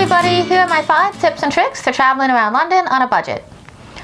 everybody, here are my 5 tips and tricks for traveling around London on a budget.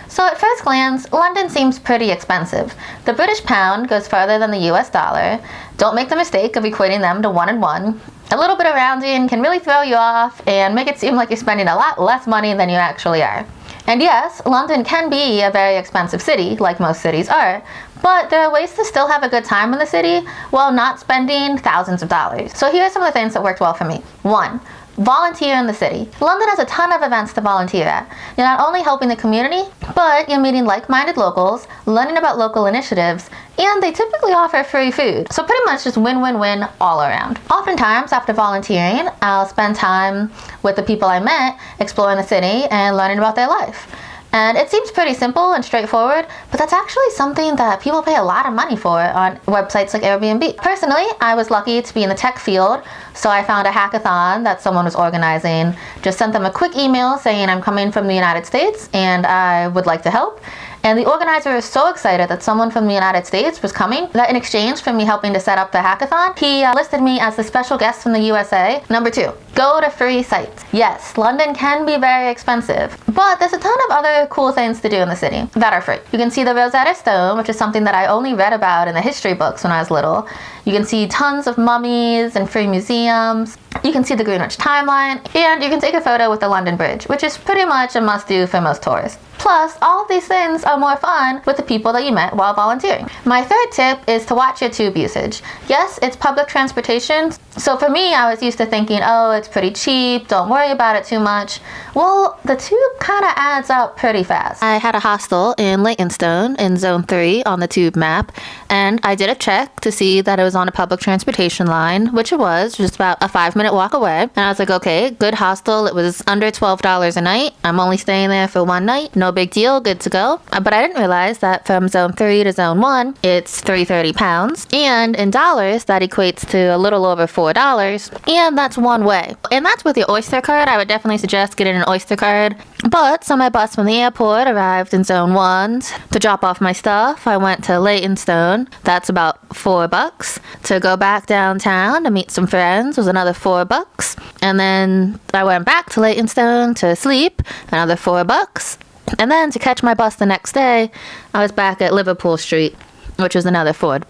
So at first glance, London seems pretty expensive. The British pound goes further than the US dollar. Don't make the mistake of equating them to 1 and 1. A little bit of rounding can really throw you off and make it seem like you're spending a lot less money than you actually are. And yes, London can be a very expensive city, like most cities are, but there are ways to still have a good time in the city while not spending thousands of dollars. So here are some of the things that worked well for me. 1. Volunteer in the city. London has a ton of events to volunteer at. You're not only helping the community, but you're meeting like-minded locals, learning about local initiatives, and they typically offer free food. So pretty much just win-win-win all around. Oftentimes after volunteering, I'll spend time with the people I met exploring the city and learning about their life. And it seems pretty simple and straightforward, but that's actually something that people pay a lot of money for on websites like Airbnb. Personally, I was lucky to be in the tech field, so I found a hackathon that someone was organizing. Just sent them a quick email saying I'm coming from the United States and I would like to help. And the organizer was so excited that someone from the United States was coming that in exchange for me helping to set up the hackathon, he listed me as the special guest from the USA. Number 2, go to free sites. Yes, London can be very expensive, but there's a ton of other cool things to do in the city that are free. You can see the Rosetta Stone, which is something that I only read about in the history books when I was little. You can see tons of mummies and free museums. You can see the Greenwich timeline, and you can take a photo with the London Bridge, which is pretty much a must-do for most tourists. Plus, all of these things are more fun with the people that you met while volunteering. My 3rd tip is to watch your tube usage. Yes, it's public transportation, so for me, I was used to thinking, oh, it's pretty cheap, don't worry about it too much. Well, the tube kind of adds up pretty fast. I had a hostel in Leytonstone in Zone 3 on the tube map, and I did a check to see that it was on a public transportation line, which it was, just about a 5-minute walk away. And I was like, okay, good hostel. It was under $12 a night. I'm only staying there for 1 night. No big deal, good to go. But I didn't realize that from Zone 3 to Zone 1, it's £330. And in dollars, that equates to a little over $4. And that's one way. And that's with your Oyster card. I would definitely suggest getting an Oyster card. But so my bus from the airport arrived in Zone 1. To drop off my stuff, I went to Leytonstone. That's about $4. To go back downtown to meet some friends was another $4. And then I went back to Leytonstone to sleep, another $4. And then to catch my bus the next day, I was back at Liverpool Street, which was another $4.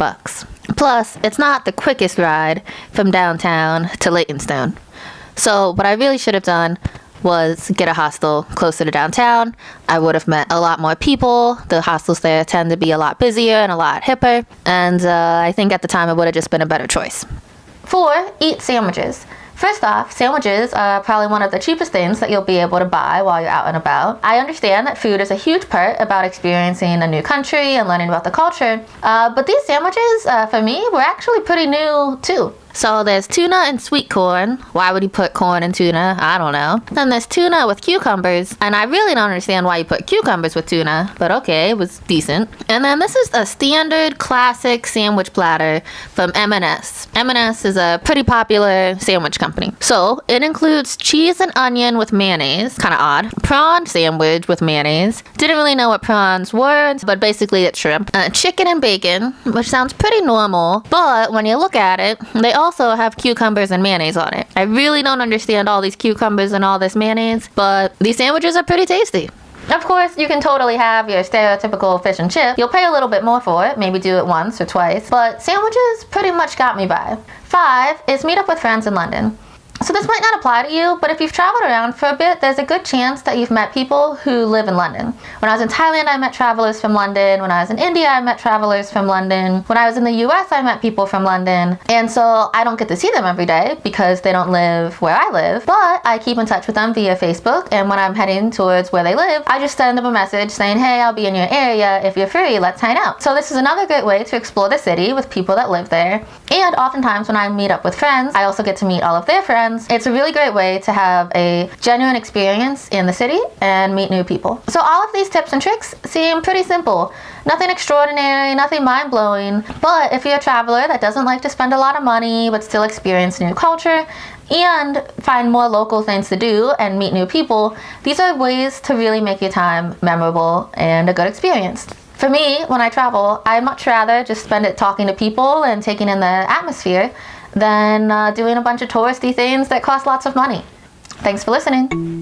Plus, it's not the quickest ride from downtown to Leytonstone. So what I really should have done was get a hostel closer to downtown. I would have met a lot more people. The hostels there tend to be a lot busier and a lot hipper. And I think at the time it would have just been a better choice. 4, eat sandwiches. First off, sandwiches are probably one of the cheapest things that you'll be able to buy while you're out and about. I understand that food is a huge part about experiencing a new country and learning about the culture, but these sandwiches, for me, were actually pretty new too. So there's tuna and sweet corn. Why would you put corn and tuna? I don't know. Then there's tuna with cucumbers, and I really don't understand why you put cucumbers with tuna, but okay, it was decent. And then this is a standard classic sandwich platter from M&S. M&S is a pretty popular sandwich company. So it includes cheese and onion with mayonnaise, kind of odd. Prawn sandwich with mayonnaise. Didn't really know what prawns were, but basically it's shrimp. Chicken and bacon, which sounds pretty normal, but when you look at it, they also have cucumbers and mayonnaise on it. I really don't understand all these cucumbers and all this mayonnaise, but these sandwiches are pretty tasty. Of course, you can totally have your stereotypical fish and chip. You'll pay a little bit more for it, maybe do it once or twice, but sandwiches pretty much got me by. 5 is meet up with friends in London. So this might not apply to you, but if you've traveled around for a bit, there's a good chance that you've met people who live in London. When I was in Thailand, I met travelers from London. When I was in India, I met travelers from London. When I was in the US, I met people from London. And so I don't get to see them every day because they don't live where I live, but I keep in touch with them via Facebook. And when I'm heading towards where they live, I just send them a message saying, hey, I'll be in your area. If you're free, let's hang out. So this is another great way to explore the city with people that live there. And oftentimes when I meet up with friends, I also get to meet all of their friends. It's a really great way to have a genuine experience in the city and meet new people. So all of these tips and tricks seem pretty simple. Nothing extraordinary, nothing mind-blowing. But if you're a traveler that doesn't like to spend a lot of money but still experience new culture and find more local things to do and meet new people, these are ways to really make your time memorable and a good experience. For me, when I travel, I'd much rather just spend it talking to people and taking in the atmosphere than doing a bunch of touristy things that cost lots of money. Thanks for listening.